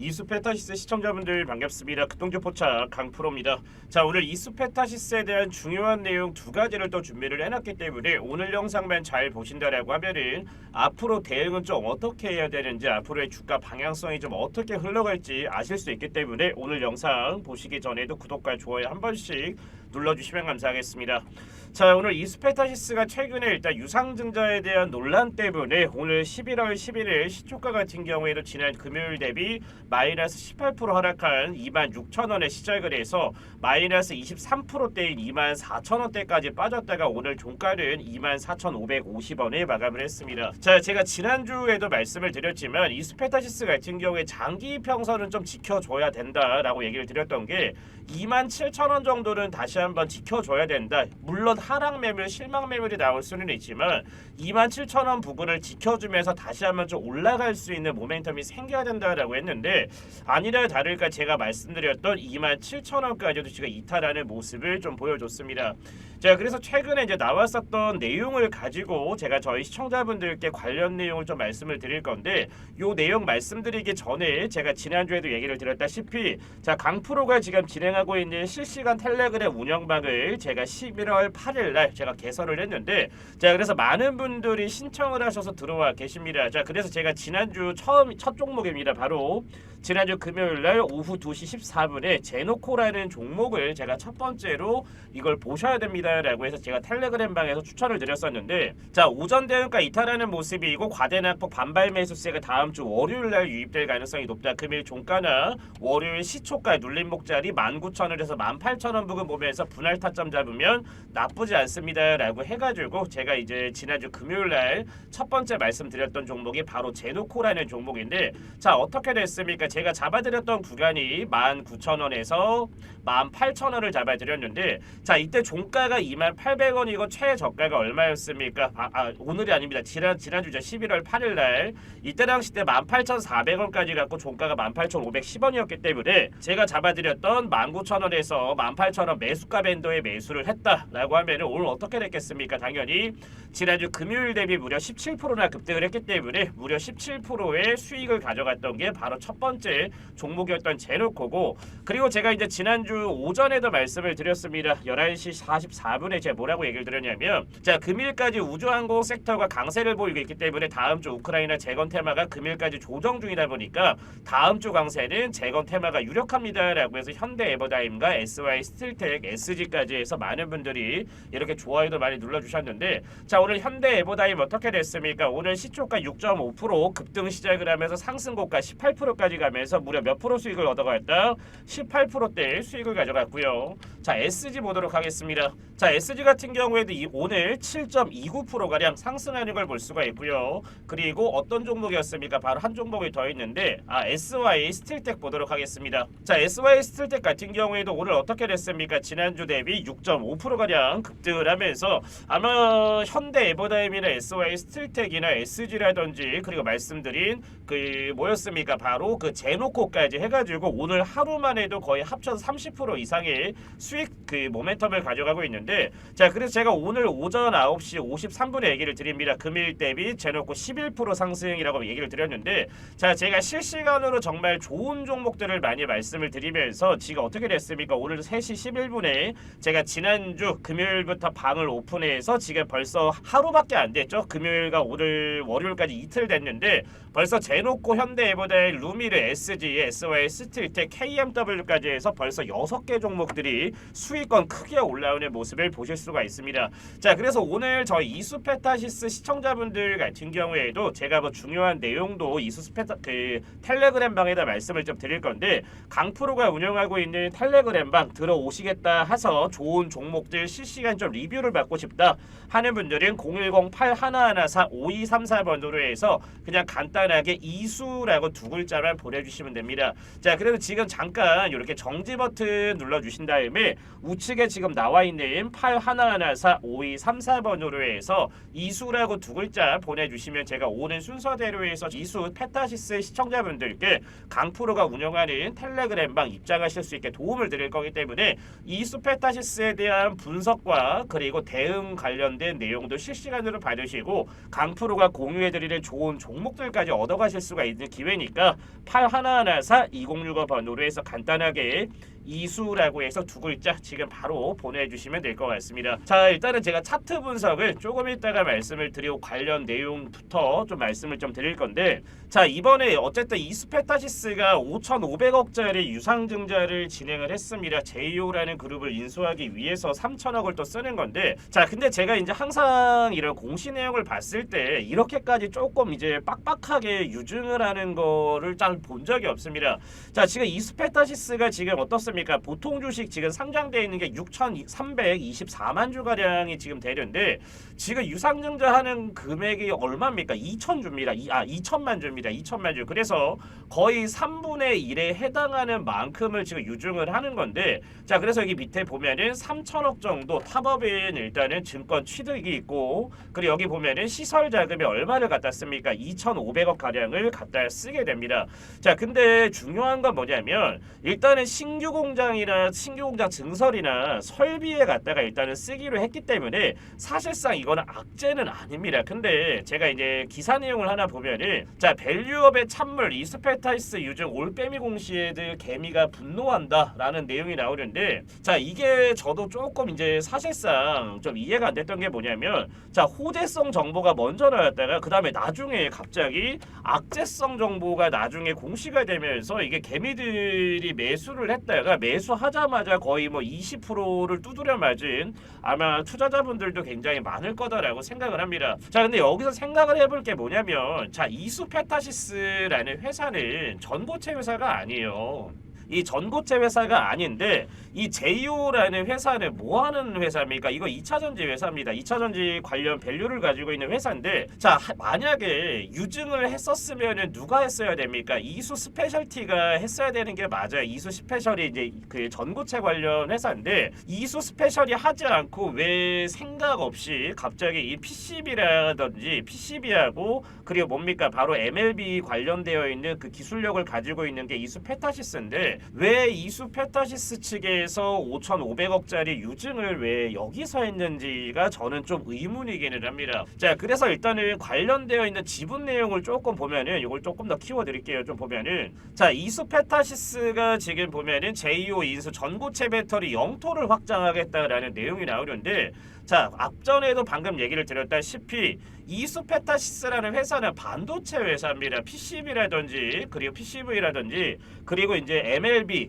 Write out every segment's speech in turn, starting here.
이수페타시스 시청자분들 반갑습니다. 극동조포차 강프로입니다. 자, 오늘 이수페타시스에 대한 중요한 내용 두 가지를 또 준비를 해놨기 때문에 오늘 영상만 잘 보신다라고 하면은 앞으로 대응은 좀 어떻게 해야 되는지, 앞으로의 주가 방향성이 좀 어떻게 흘러갈지 아실 수 있기 때문에 오늘 영상 보시기 전에도 구독과 좋아요 한 번씩 눌러주시면 감사하겠습니다. 자, 오늘 이수페타시스가 최근에 일단 유상증자에 대한 논란 때문에 오늘 11월 11일 시초가 같은 경우에도 지난 금요일 대비 마이너스 18% 하락한 26,000원에 시작을 해서 마이너스 23%대인 24,000원대까지 빠졌다가 오늘 종가는 24,550원에 마감을 했습니다. 자, 제가 지난주에도 말씀을 드렸지만 이수페타시스 같은 경우에 장기 평선은 좀 지켜줘야 된다라고 얘기를 드렸던 게 27,000원 정도는 다시 한번 지켜줘야 된다. 물론 하락 매물, 실망 매물이 나올 수는 있지만 27,000원 부분을 지켜주면서 다시 한번 좀 올라갈 수 있는 모멘텀이 생겨야 된다라고 했는데, 아니라 다를까 제가 말씀드렸던 27,000원까지도 지금 이탈하는 모습을 좀 보여줬습니다. 자, 그래서 최근에 이제 나왔었던 내용을 가지고 제가 저희 시청자분들께 관련 내용을 좀 말씀을 드릴 건데, 요 내용 말씀드리기 전에 제가 지난주에도 얘기를 드렸다시피 자, 강프로가 지금 진행하고 있는 실시간 텔레그램 운영방을 제가 11월 8일 날 제가 개설을 했는데, 자, 그래서 많은 분들이 신청을 하셔서 들어와 계십니다. 자, 그래서 제가 지난주 첫 종목입니다. 바로 지난주 금요일 날 오후 2시 14분에 제노코라는 종목을 제가 첫 번째로 이걸 보셔야 됩니다라고 해서 제가 텔레그램 방에서 추천을 드렸었는데, 자, 오전 대응가 이탈하는 모습이고 과대낙폭 반발 매수세가 다음 주 월요일 날 유입될 가능성이 높다. 금일 종가나 월요일 시초가 눌림목자리 19,000원에서 18,000원 부근 보면서 분할 타점 잡으면 나쁘지 않습니다라고 해가지고 제가 이제 지난주 금요일 날 첫 번째 말씀드렸던 종목이 바로 제노코라는 종목인데, 자, 어떻게 됐습니까? 제가 잡아드렸던 구간이 19,000원에서 18,000원을 잡아드렸는데, 자, 이때 종가가 28,000원이고 최저가가 얼마였습니까? 오늘이 아닙니다. 지난주죠. 11월 8일 날 이때 당시 때 18,400원까지 갖고 종가가 18,510원이었기 때문에 제가 잡아드렸던 19,000원에서 18,000원 매수가 밴더에 매수를 했다라고 하면 오늘 어떻게 됐겠습니까? 당연히 지난주 금요일 대비 무려 17%나 급등을 했기 때문에 무려 17%의 수익을 가져갔던 게 바로 첫 번째 종목이었던 제노코고, 그리고 제가 이제 지난주 오전에도 말씀을 드렸습니다. 11시 44분에 제가 뭐라고 얘기를 드렸냐면, 자, 금일까지 우주항공 섹터가 강세를 보이고 있기 때문에 다음 주 우크라이나 재건 테마가 금일까지 조정 중이다 보니까 다음 주 강세는 재건 테마가 유력합니다라고 해서 현대 에버다임과 SY 스틸텍, SG까지 해서 많은 분들이 이렇게 좋아요도 많이 눌러주셨는데, 자, 오늘 현대 에버다임 어떻게 됐습니까? 오늘 시초가 6.5% 급등 시작을 하면서 상승고가 18%까지 가면서 무려 몇 프로 수익을 얻어갔다? 18%대 수익을 가져갔고요. 자, SG 보도록 하겠습니다. 자, SG 같은 경우에도 오늘 7.29%가량 상승하는 걸 볼 수가 있고요. 그리고 어떤 종목이었습니까? 바로 한 종목이 더 있는데, SY 스틸텍 보도록 하겠습니다. 자, SY 스틸텍 같은 경우에도 오늘 어떻게 됐습니까? 지난주 대비 6.5%가량 급등을 하면서 아마 현대 에버다임이나 SY 스틸텍이나 SG라든지 그리고 말씀드린 그 뭐였습니까? 바로 그 제노코까지 해가지고 오늘 하루만 해도 거의 합쳐서 30% 이상의 수익 그 모멘텀을 가져가고 있는데, 자, 그래서 제가 오늘 오전 9시 53분에 얘기를 드립니다. 금일 대비 제노코 11% 상승이라고 얘기를 드렸는데, 자, 제가 실시간으로 정말 좋은 종목들을 많이 말씀을 드리면서 지금 어떻게 됐습니까? 오늘 3시 11분에 제가 지난주 금요일부터 방을 오픈해서 지금 벌써 하루밖에 안 됐죠. 금요일과 오늘 월요일까지 이틀 됐는데 벌써 제노코, 현대 에버다임, 루미르, SG, SY 스틸텍, KMW까지 해서 벌써 6개 종목들이 수익권 크게 올라오는 모습을 보실 수가 있습니다. 자, 그래서 오늘 저희 이수페타시스 시청자분들 같은 경우에도 제가 뭐 중요한 내용도 이수페타 그 텔레그램 방에다 말씀을 좀 드릴 건데, 강프로가 운영하고 있는 텔레그램 방 들어오시겠다 해서 좋은 종목들 실시간 좀 리뷰를 받고 싶다 하는 분들은 010-8114-5234번으로 해서 그냥 간단하게 이수라고 두 글자만 보내주시면 됩니다. 자, 그래서 지금 잠깐 이렇게 정지 버튼 눌러주신 다음에 우측에 지금 나와 있는 8114-5234번으로 해서 이수라고 두 글자 보내주시면 제가 오는 순서대로 해서 이수 페타시스 시청자분들께 강프로가 운영하는 텔레그램방 입장하실 수 있게 도움을 드릴 거기 때문에 이수 이수페타시스에 대한 분석과 그리고 대응 관련된 내용도 실시간으로 받으시고 강프로가 공유해드리는 좋은 종목들까지 얻어가실 수가 있는 기회니까 8114 2065 번호로 해서 간단하게 이수라고 해서 두 글자 지금 바로 보내주시면 될 것 같습니다. 자, 일단은 제가 차트 분석을 조금 이따가 말씀을 드리고 관련 내용부터 좀 말씀을 좀 드릴 건데, 자, 이번에 어쨌든 이수페타시스가 5,500억짜리 유상증자를 진행을 했습니다. 제이오라는 그룹을 인수하기 위해서 3천억을 또 쓰는 건데, 자, 근데 제가 이제 항상 이런 공시 내용을 봤을 때 이렇게까지 조금 이제 빡빡하게 유증을 하는 거를 잘 본 적이 없습니다. 자, 지금 이수페타시스가 지금 어떻습니까? 보통 주식 지금 상장되어 있는 게 6,324만 주 가량이 지금 되는데, 지금 유상증자 하는 금액이 얼마입니까? 2,000주입니다. 2천만 주입니다. 2천만 주. 그래서 거의 3분의 1에 해당하는 만큼을 지금 유증을 하는 건데, 자, 그래서 여기 밑에 보면은 3천억 정도 탑업인 일단은 증권 취득이 있고, 그리고 여기 보면은 시설 자금이 얼마를 갖다 씁니까? 2,500억 가량을 갖다 쓰게 됩니다. 자, 근데 중요한 건 뭐냐면 일단은 신규 공장이나 신규 공장 증설이나 설비에 갖다가 일단은 쓰기로 했기 때문에 사실상 이거는 악재는 아닙니다. 근데 제가 이제 기사 내용을 하나 보면은, 자, 밸류업의 찬물 이수페타시스 유증 올빼미 공시에들 개미가 분노한다라는 내용이 나오는데, 자, 이게 저도 조금 이제 사실상 좀 이해가 안 됐던 게 뭐냐면, 자, 호재성 정보가 먼저 나왔다가 그 다음에 나중에 갑자기 악재성 정보가 나중에 공시가 되면서 이게 개미들이 매수를 했다가 매수하자마자 거의 뭐 20%를 두드려 맞은 아마 투자자분들도 굉장히 많을 거다라고 생각을 합니다. 자, 근데 여기서 생각을 해볼 게 뭐냐면, 자, 이수페타시스라는 회사는 전고체 회사가 아니에요. 이 전고체 회사가 아닌데, 이 제이오라는 회사는 뭐 하는 회사입니까? 이거 2차전지 회사입니다. 2차전지 관련 밸류를 가지고 있는 회사인데, 자, 만약에 유증을 했었으면 누가 했어야 됩니까? 이수 스페셜티가 했어야 되는 게 맞아요. 이수 스페셜이 이제 그 전고체 관련 회사인데, 이수 스페셜이 하지 않고 왜 생각 없이 갑자기 이 PCB라든지 PCB하고 그리고 뭡니까? 바로 MLB 관련되어 있는 그 기술력을 가지고 있는 게 이수페타시스인데, 왜 이수페타시스 측에서 5,500억짜리 유증을 왜 여기서 했는지가 저는 좀 의문이기는 합니다. 자, 그래서 일단은 관련되어 있는 지분 내용을 조금 보면은, 이걸 조금 더 키워드릴게요. 좀 보면은, 자, 이수페타시스가 지금 보면은 제이오 인수 전고체 배터리 영토를 확장하겠다라는 내용이 나오는데, 자, 앞전에도 방금 얘기를 드렸다시피 이수페타시스라는 회사는 반도체 회사입니다. PCB라든지 그리고 PCV라든지 그리고 이제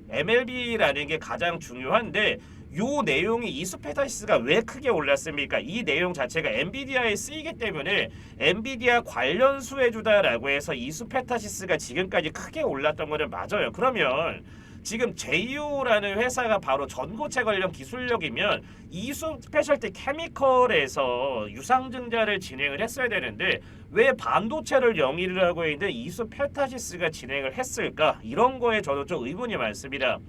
MLB라는 게 가장 중요한데, 요 내용이 이수페타시스가 왜 크게 올랐습니까? 이 내용 자체가 엔비디아에 쓰이기 때문에 엔비디아 관련 수혜주다라고 해서 이수페타시스가 지금까지 크게 올랐던 거는 맞아요. 그러면 지금 제이오라는 회사가 바로 전고체 관련 기술력이면 이수 스페셜티 케미컬에서 유상증자를 진행을 했어야 되는데, 왜 반도체를 영위를 하고 있는 이수페타시스가 진행을 했을까? 이런 거에 저도 좀 의문이 많습니다.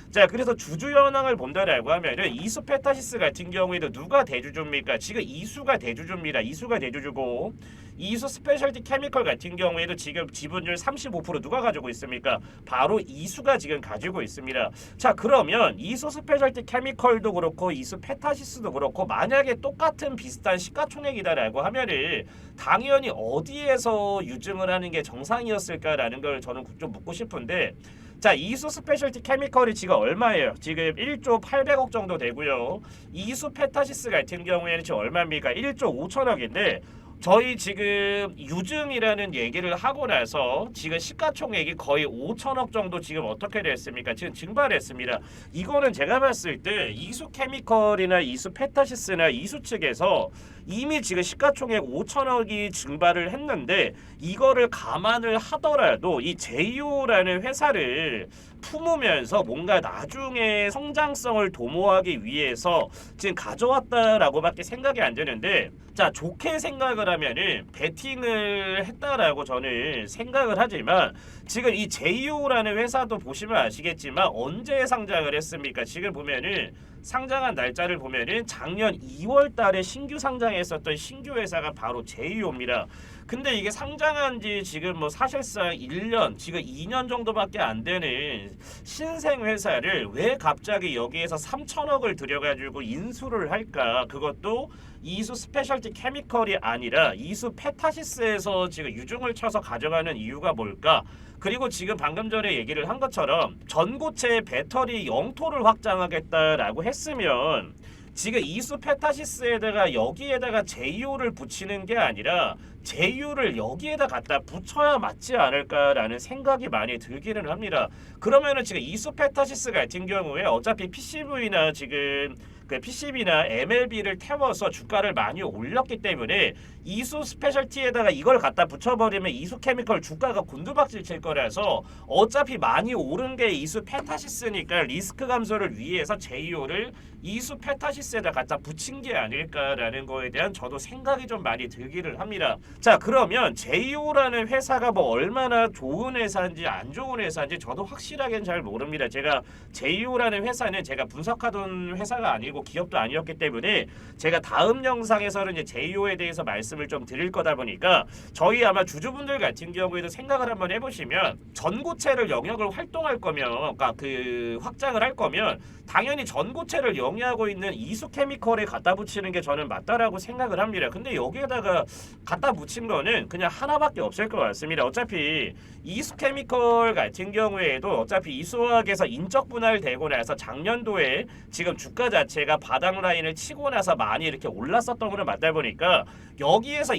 자, 그래서 주주 현황을 본다라고 하면은 이수페타시스 같은 경우에도 누가 대주주입니까? 지금 이수가 대주주입니다. 이수가 대주주고, 이수 스페셜티 케미컬 같은 경우에도 지금 지분율 35% 누가 가지고 있습니까? 바로 이수가 지금 가지고 있습니다. 자, 그러면 이수 스페셜티 케미컬도 그렇고 이수페타시스도 그렇고 만약에 똑같은 비슷한 시가총액이다라고 하면은 당연히 어디에서 유증을 하는 게 정상이었을까라는 걸 저는 좀 묻고 싶은데, 자, 이수 스페셜티 케미컬이 지금 얼마예요? 지금 1조 800억 정도 되고요. 이수 페타시스 같은 경우에는 지금 얼마입니까? 1조 5천억인데, 저희 지금 유증이라는 얘기를 하고 나서 지금 시가총액이 거의 5천억 정도 지금 어떻게 됐습니까? 지금 증발했습니다. 이거는 제가 봤을 때 이수케미컬이나 이수페타시스나 이수 측에서 이미 지금 시가총액 5천억이 증발을 했는데, 이거를 감안을 하더라도 이 제이오라는 회사를 품으면서 뭔가 나중에 성장성을 도모하기 위해서 지금 가져왔다라고밖에 생각이 안 되는데, 자, 좋게 생각을 하면은 베팅을 했다라고 저는 생각을 하지만, 지금 이 제이오라는 회사도 보시면 아시겠지만 언제 상장을 했습니까? 지금 보면은 상장한 날짜를 보면은 작년 2월 달에 신규 상장했었던 신규 회사가 바로 제이오입니다. 근데 이게 상장한 지 지금 뭐 사실상 1년, 지금 2년 정도밖에 안 되는 신생 회사를 왜 갑자기 여기에서 3천억을 들여가지고 인수를 할까? 그것도 이수 스페셜티 케미컬이 아니라 이수 페타시스에서 지금 유증을 쳐서 가져가는 이유가 뭘까? 그리고 지금 방금 전에 얘기를 한 것처럼 전고체 배터리 영토를 확장하겠다라고 했으면 지금 이수 페타시스에다가 여기에다가 제이오를 붙이는 게 아니라 제이오를 여기에다 갖다 붙여야 맞지 않을까라는 생각이 많이 들기는 합니다. 그러면은 지금 이수 페타시스 같은 경우에 어차피 PCV나 지금 그 PCB나 MLB를 태워서 주가를 많이 올렸기 때문에 이수 스페셜티에다가 이걸 갖다 붙여버리면 이수 케미컬 주가가 곤두박질 칠 거라서 어차피 많이 오른 게 이수 페타시스니까 리스크 감소를 위해서 제이오를 이수 페타시스에다 갖다 붙인 게 아닐까라는 거에 대한 저도 생각이 좀 많이 들기를 합니다. 자, 그러면 제이오라는 회사가 뭐 얼마나 좋은 회사인지 안 좋은 회사인지 저도 확실하게는 잘 모릅니다. 제가 제이오라는 회사는 제가 분석하던 회사가 아니고 기업도 아니었기 때문에 제가 다음 영상에서는 이제 제이오에 대해서 말씀을 좀 드릴 거다 보니까 저희 아마 주주분들 같은 경우에도 생각을 한번 해보시면 전고체를 영역을 활동할 거면 그러니까 그 확장을 할 거면 당연히 전고체를 영위하고 있는 이수케미컬에 갖다 붙이는 게 저는 맞다라고 생각을 합니다. 근데 여기에다가 갖다 붙인 거는 그냥 하나밖에 없을 것 같습니다. 어차피 이수케미컬 같은 경우에도 어차피 이수화학에서 인적 분할되고 나서 작년도에 지금 주가 자체가 바닥 라인을 치고 나서 많이 이렇게 올랐었던 거를 맞다 보니까 여기에서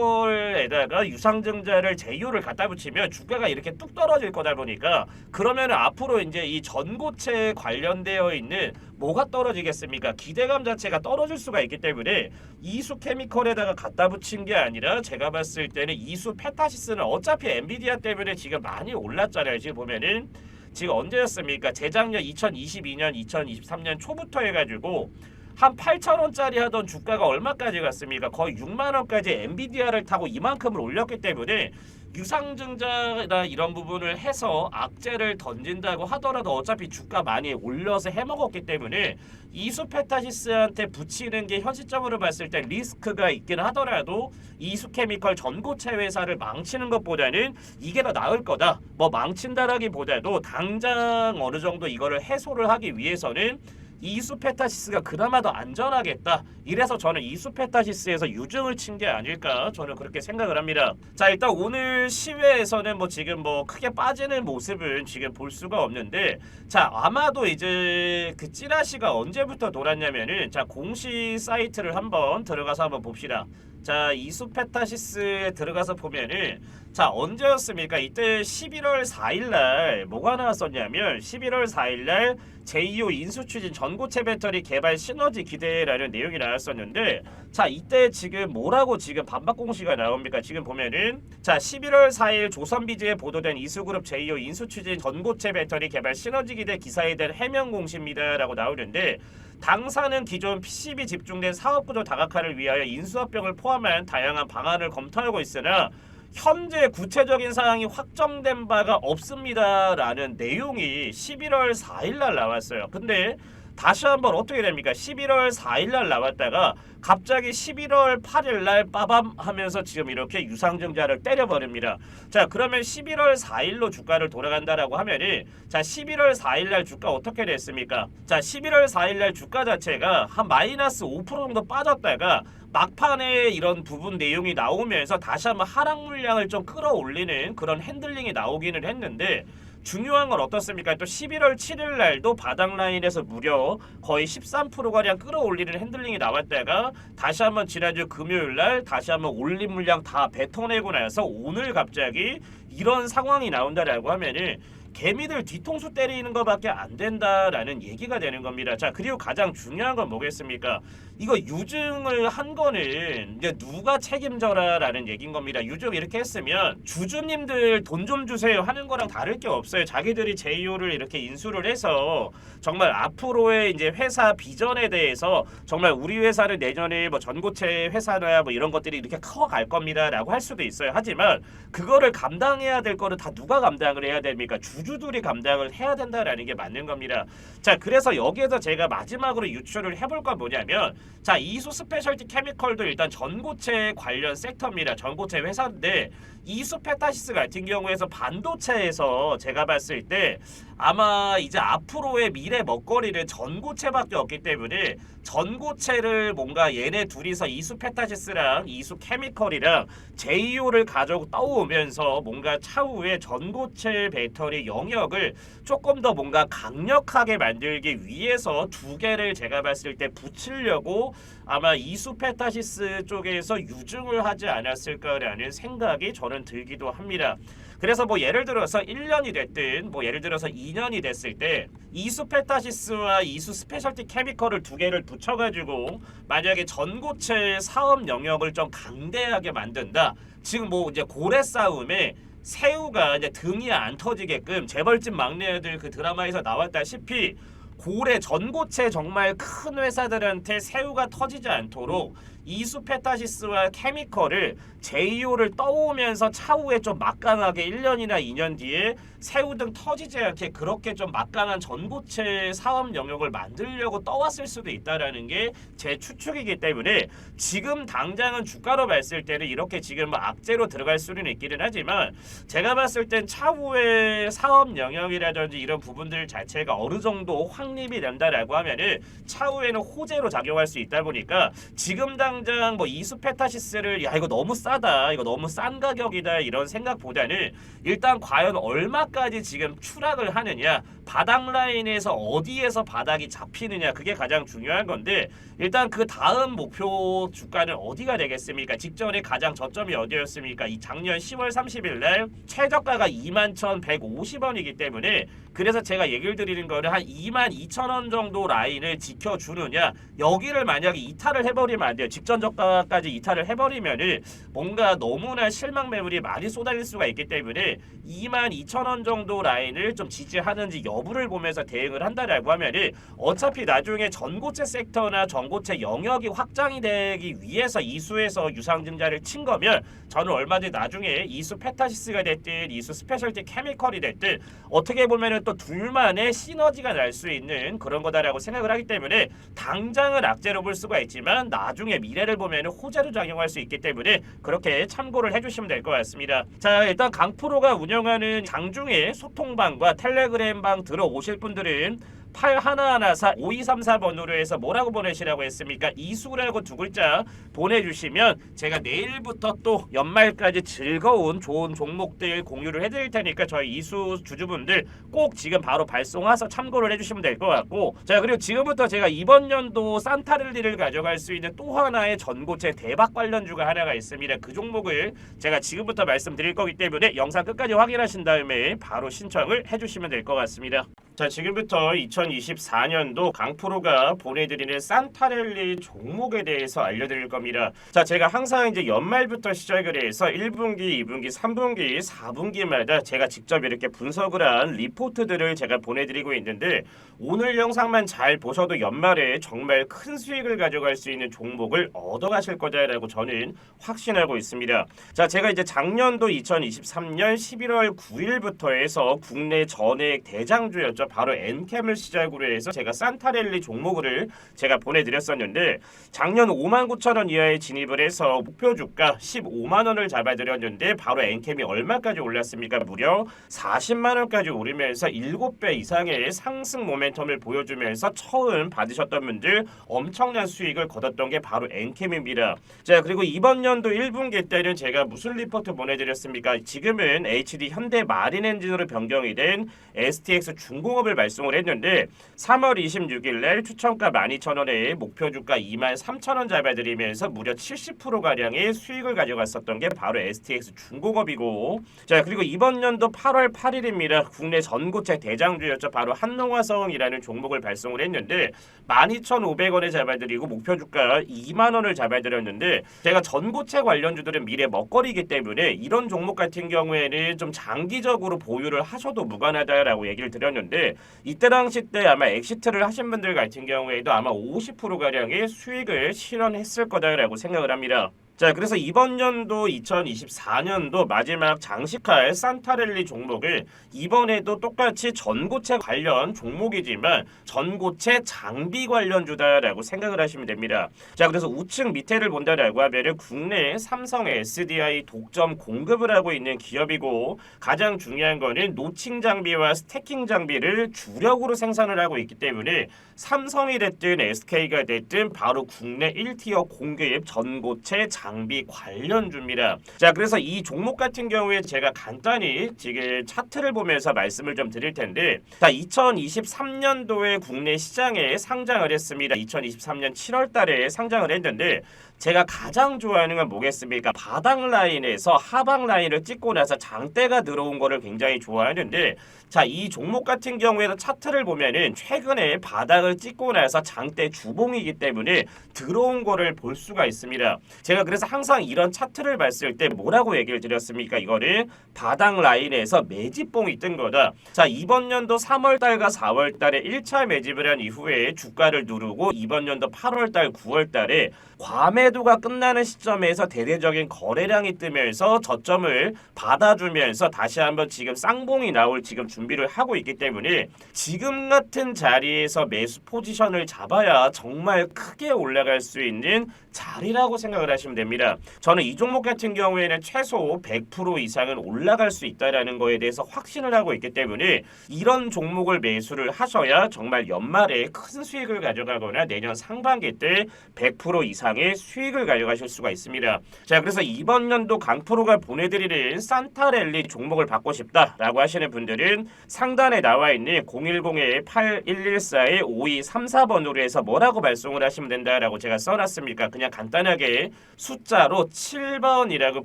이수케미컬에다가 유상증자를 제이오를 갖다 붙이면 주가가 이렇게 뚝 떨어질 거다 보니까 그러면 앞으로 이제 이 전고체 관련되어 있는 뭐가 떨어지겠습니까? 기대감 자체가 떨어질 수가 있기 때문에 이수 케미컬에다가 갖다 붙인 게 아니라 제가 봤을 때는 이수 페타시스는 어차피 엔비디아 때문에 지금 많이 올랐잖아요. 지금 보면은 지금 언제였습니까? 재작년 2022년, 2023년 초부터 해가지고 한 8,000원짜리 하던 주가가 얼마까지 갔습니까? 거의 6만 원까지 엔비디아를 타고 이만큼을 올렸기 때문에 유상증자나 이런 부분을 해서 악재를 던진다고 하더라도 어차피 주가 많이 올려서 해먹었기 때문에 이수페타시스한테 붙이는 게 현 시점으로 봤을 때 리스크가 있긴 하더라도 이수케미컬 전고체 회사를 망치는 것보다는 이게 더 나을 거다. 뭐 망친다라기보다도 당장 어느 정도 이거를 해소를 하기 위해서는 이수페타시스가 그나마 더 안전하겠다. 이래서 저는 이수페타시스에서 유증을 친 게 아닐까 저는 그렇게 생각을 합니다. 자, 일단 오늘 시외에서는 뭐 지금 뭐 크게 빠지는 모습은 지금 볼 수가 없는데 자, 아마도 이제 그 찌라시가 언제부터 돌았냐면은 자, 공식 사이트를 한번 들어가서 한번 봅시다. 자, 이수페타시스에 들어가서 보면은 자, 언제였습니까? 이때 11월 4일날 뭐가 나왔었냐면 11월 4일날 제2호 인수추진 전고체 배터리 개발 시너지 기대라는 내용이 나왔었는데 자, 이때 지금 뭐라고 지금 반박 공시가 나옵니까? 지금 보면은 자, 11월 4일 조선비즈에 보도된 이수그룹 제2호 인수추진 전고체 배터리 개발 시너지 기대 기사에 대한 해명 공시입니다 라고 나오는데 당사는 기존 PCB 집중된 사업구조 다각화를 위하여 인수합병을 포함한 다양한 방안을 검토하고 있으나 현재 구체적인 사항이 확정된 바가 없습니다라는 내용이 11월 4일날 나왔어요. 근데 다시 한번 어떻게 됩니까? 11월 4일날 나왔다가 갑자기 11월 8일날 빠밤 하면서 지금 이렇게 유상증자를 때려버립니다. 자, 그러면 11월 4일로 주가를 돌아간다라고 하면은 자, 11월 4일날 주가 어떻게 됐습니까? 자, 11월 4일날 주가 자체가 한 마이너스 5% 정도 빠졌다가 막판에 이런 부분 내용이 나오면서 다시 한번 하락 물량을 좀 끌어올리는 그런 핸들링이 나오기는 했는데 중요한 건 어떻습니까? 또 11월 7일 날도 바닥 라인에서 무려 거의 13%가량 끌어올리는 핸들링이 나왔다가 다시 한번 지난주 금요일 날 다시 한번 올린 물량 다 뱉어내고 나서 오늘 갑자기 이런 상황이 나온다라고 하면은 개미들 뒤통수 때리는 것밖에 안 된다라는 얘기가 되는 겁니다. 자, 그리고 가장 중요한 건 뭐겠습니까? 이거 유증을 한 거는 이제 누가 책임져라라는 얘기인 겁니다. 유증 이렇게 했으면 주주님들 돈 좀 주세요 하는 거랑 다를 게 없어요. 자기들이 제이오를 이렇게 인수를 해서 정말 앞으로의 이제 회사 비전에 대해서 정말 우리 회사는 내년에 뭐 전고체 회사나 뭐 이런 것들이 이렇게 커갈 겁니다라고 할 수도 있어요. 하지만 그거를 감당해야 될 거를 다 누가 감당을 해야 됩니까? 주주들이 감당을 해야 된다라는 게 맞는 겁니다. 자, 그래서 여기에서 제가 마지막으로 유추를 해볼 건 뭐냐면, 자, 이수 스페셜티 케미컬도 일단 전고체 관련 섹터입니다. 전고체 회사인데 이수페타시스 같은 경우에서 반도체에서 제가 봤을 때 아마 이제 앞으로의 미래 먹거리는 전고체밖에 없기 때문에 전고체를 뭔가 얘네 둘이서 이수페타시스랑 이수케미컬이랑 제이오를 가지고 떠오면서 뭔가 차후에 전고체 배터리 영역을 조금 더 뭔가 강력하게 만들기 위해서 두 개를 제가 봤을 때 붙이려고 아마 이수페타시스 쪽에서 유증을 하지 않았을까라는 생각이 저는 들기도 합니다. 그래서 뭐 예를 들어서 1년이 됐든 뭐 예를 들어서 2년이 됐을 때 이수페타시스와 이수 스페셜티 케미컬을 두 개를 붙여가지고 만약에 전고체 사업 영역을 좀 강대하게 만든다. 지금 뭐 이제 고래 싸움에 새우가 이제 등이 안 터지게끔 재벌집 막내들 그 드라마에서 나왔다시피 고래 전고체 정말 큰 회사들한테 새우가 터지지 않도록 이수페타시스와 케미컬을 제이오를 떠오면서 차후에 좀 막강하게 1년이나 2년 뒤에 새우 등 터지지 않게 그렇게 좀 막강한 전고체 사업 영역을 만들려고 떠왔을 수도 있다라는 게 제 추측이기 때문에 지금 당장은 주가로 봤을 때는 이렇게 지금 뭐 악재로 들어갈 수는 있기는 하지만 제가 봤을 땐 차후에 사업 영역이라든지 이런 부분들 자체가 어느 정도 확립이 된다라고 하면은 차후에는 호재로 작용할 수 있다 보니까 지금 당장 뭐 이수페타시스를 야 이거 너무 싸다, 이거 너무 싼 가격이다 이런 생각보다는 일단 과연 얼마까지 지금 추락을 하느냐, 바닥 라인에서 어디에서 바닥이 잡히느냐, 그게 가장 중요한 건데 일단 그 다음 목표 주가는 어디가 되겠습니까? 직전에 가장 저점이 어디였습니까? 이 작년 10월 30일 날 최저가가 21,150원이기 때문에 그래서 제가 얘기를 드리는 거는 한 22,000원 정도 라인을 지켜주느냐, 여기를 만약에 이탈을 해버리면 안 돼요. 직전 저가까지 이탈을 해버리면은 뭔가 너무나 실망 매물이 많이 쏟아질 수가 있기 때문에 22,000원 정도 라인을 좀 지지하는지 여부를 보면서 대응을 한다라고 하면은 어차피 나중에 전고체 섹터나 전고체 영역이 확장이 되기 위해서 이수에서 유상증자를 친 거면 저는 얼마든지 나중에 이수 페타시스가 됐든 이수 스페셜티 케미컬이 됐든 어떻게 보면은 또 둘만의 시너지가 날 수 있는 그런 거다라고 생각을 하기 때문에 당장은 악재로 볼 수가 있지만 나중에 미래를 보면은 호재로 작용할 수 있기 때문에 그렇게 참고를 해주시면 될 것 같습니다. 자, 일단 강프로가 운영하는 장중에 소통방과 텔레그램방 들어오실 분들은 8114-5234번으로 해서 뭐라고 보내시라고 했습니까? 이수라고 두 글자 보내주시면 제가 내일부터 또 연말까지 즐거운 좋은 종목들 공유를 해드릴 테니까 저희 이수 주주분들 꼭 지금 바로 발송해서 참고를 해주시면 될 것 같고, 자, 그리고 지금부터 제가 이번 연도 산타랠리를 가져갈 수 있는 또 하나의 전고체 대박 관련주가 하나가 있습니다. 그 종목을 제가 지금부터 말씀드릴 거기 때문에 영상 끝까지 확인하신 다음에 바로 신청을 해주시면 될 것 같습니다. 자, 지금부터 2024년도 강프로가 보내드리는 산타랠리 종목에 대해서 알려드릴 겁니다. 자, 제가 항상 이제 연말부터 시작을 해서 1분기, 2분기, 3분기, 4분기마다 제가 직접 이렇게 분석을 한 리포트들을 제가 보내드리고 있는데 오늘 영상만 잘 보셔도 연말에 정말 큰 수익을 가져갈 수 있는 종목을 얻어가실 거다라고 저는 확신하고 있습니다. 자, 제가 이제 작년도 2023년 11월 9일부터 해서 국내 전액 대장주였죠. 바로 엔캠을 시작으로 해서 제가 산타랠리 종목을 제가 보내드렸었는데 작년 59,000원 이하에 진입을 해서 목표 주가 15만원을 잡아드렸는데 바로 엔캠이 얼마까지 올랐습니까? 무려 40만원까지 오르면서 7배 이상의 상승 모멘텀을 보여주면서 처음 받으셨던 분들 엄청난 수익을 거뒀던 게 바로 엔캠입니다. 자, 그리고 이번 연도 1분기 때는 제가 무슨 리포트 보내드렸습니까? 지금은 HD 현대 마린 엔진으로 변경이 된 STX 중공업을 발송을 했는데 3월 26일 날 추천가 12,000원에 목표 주가 23,000원 잡아드리면서 무려 70%가량의 수익을 가져갔었던 게 바로 STX 중공업이고, 자, 그리고 이번 연도 8월 8일입니다. 국내 전고체 대장주였죠. 바로 한농화성이라는 종목을 발송을 했는데 12,500원에 잡아드리고 목표 주가 2만원을 잡아드렸는데 제가 전고체 관련주들은 미래 먹거리이기 때문에 이런 종목 같은 경우에는 좀 장기적으로 보유를 하셔도 무관하다라고 얘기를 드렸는데 이때 당시 때 아마 엑시트를 하신 분들 같은 경우에도 아마 50%가량의 수익을 실현했을 거다라고 생각을 합니다. 자, 그래서 이번 연도 2024년도 마지막 장식할 산타랠리 종목을 이번에도 똑같이 전고체 관련 종목이지만 전고체 장비 관련주다라고 생각을 하시면 됩니다. 자, 그래서 우측 밑에를 본다라고 하면은 국내 삼성 SDI 독점 공급을 하고 있는 기업이고 가장 중요한 거는 노칭 장비와 스태킹 장비를 주력으로 생산을 하고 있기 때문에 삼성이 됐든 SK가 됐든 바로 국내 1티어 공급 전고체 장비 관련주입니다. 자, 그래서 이 종목 같은 경우에 제가 간단히 지금 차트를 보면서 말씀을 좀 드릴 텐데, 자, 2023년도에 국내 시장에 상장을 했습니다. 2023년 7월 달에 상장을 했는데 제가 가장 좋아하는 건 뭐겠습니까? 바닥 라인에서 하방 라인을 찍고 나서 장대가 들어온 거를 굉장히 좋아하는데, 자, 이 종목 같은 경우에도 차트를 보면은 최근에 바닥을 찍고 나서 장대 주봉이기 때문에 들어온 거를 볼 수가 있습니다. 제가 그래서 항상 이런 차트를 봤을 때 뭐라고 얘기를 드렸습니까? 이거를 바닥 라인에서 매집봉이 뜬 거다. 자, 이번 연도 3월 달과 4월 달에 1차 매집을 한 이후에 주가를 누르고 이번 연도 8월 달, 9월 달에 과매도가 끝나는 시점에서 대대적인 거래량이 뜨면서 저점을 받아주면서 다시 한번 지금 쌍봉이 나올 지금 준비를 하고 있기 때문에 지금 같은 자리에서 매수 포지션을 잡아야 정말 크게 올라갈 수 있는 자리라고 생각을 하시면 됩니다. 저는 이 종목 같은 경우에는 최소 100% 이상은 올라갈 수 있다는 거에 대해서 확신을 하고 있기 때문에 이런 종목을 매수를 하셔야 정말 연말에 큰 수익을 가져가거나 내년 상반기 때 100% 이상의 수익을 가져가실 수가 있습니다. 자, 그래서 이번 연도 강프로가 보내드리는 산타랠리 종목을 받고 싶다라고 하시는 분들은 상단에 나와 있는 010-8114-5234번으로 해서 뭐라고 발송을 하시면 된다라고 제가 써놨습니까? 그냥 간단하게 숫자로 7번이라고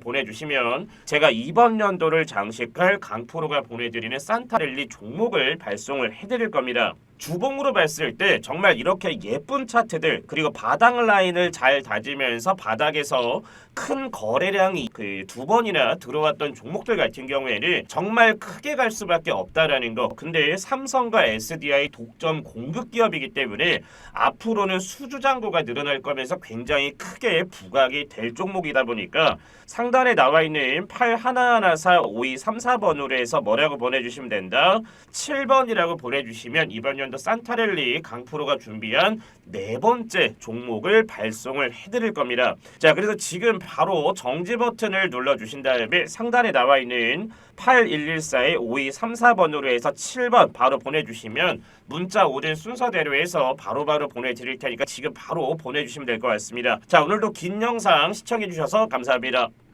보내주시면 제가 이번 연도를 장식할 강프로가 보내드리는 산타랠리 종목을 발송을 해드릴 겁니다. 주봉으로 봤을 때 정말 이렇게 예쁜 차트들 그리고 바닥 라인을 잘 다지면서 바닥에서 큰 거래량이 두 번이나 들어왔던 종목들 같은 경우에는 정말 크게 갈 수밖에 없다라는 거. 근데 삼성과 SDI 독점 공급 기업이기 때문에 앞으로는 수주 잔고가 늘어날 거면서 굉장히 크게 부각이 될 종목이다 보니까 상단에 나와 있는 8114-5234번으로 해서 뭐라고 보내주시면 된다. 7번이라고 보내주시면 이번 연도 산타랠리 강프로가 준비한 네 번째 종목을 발송을 해드릴 겁니다. 자, 그래서 지금 바로 정지 버튼을 눌러주신 다음에 상단에 나와 있는 8114-5234번으로 해서 7번 바로 보내주시면 문자 오는 순서대로 해서 바로바로 보내드릴 테니까 지금 바로 보내주시면 될 것 같습니다. 자, 오늘도 긴 영상 시청해주셔서 감사합니다.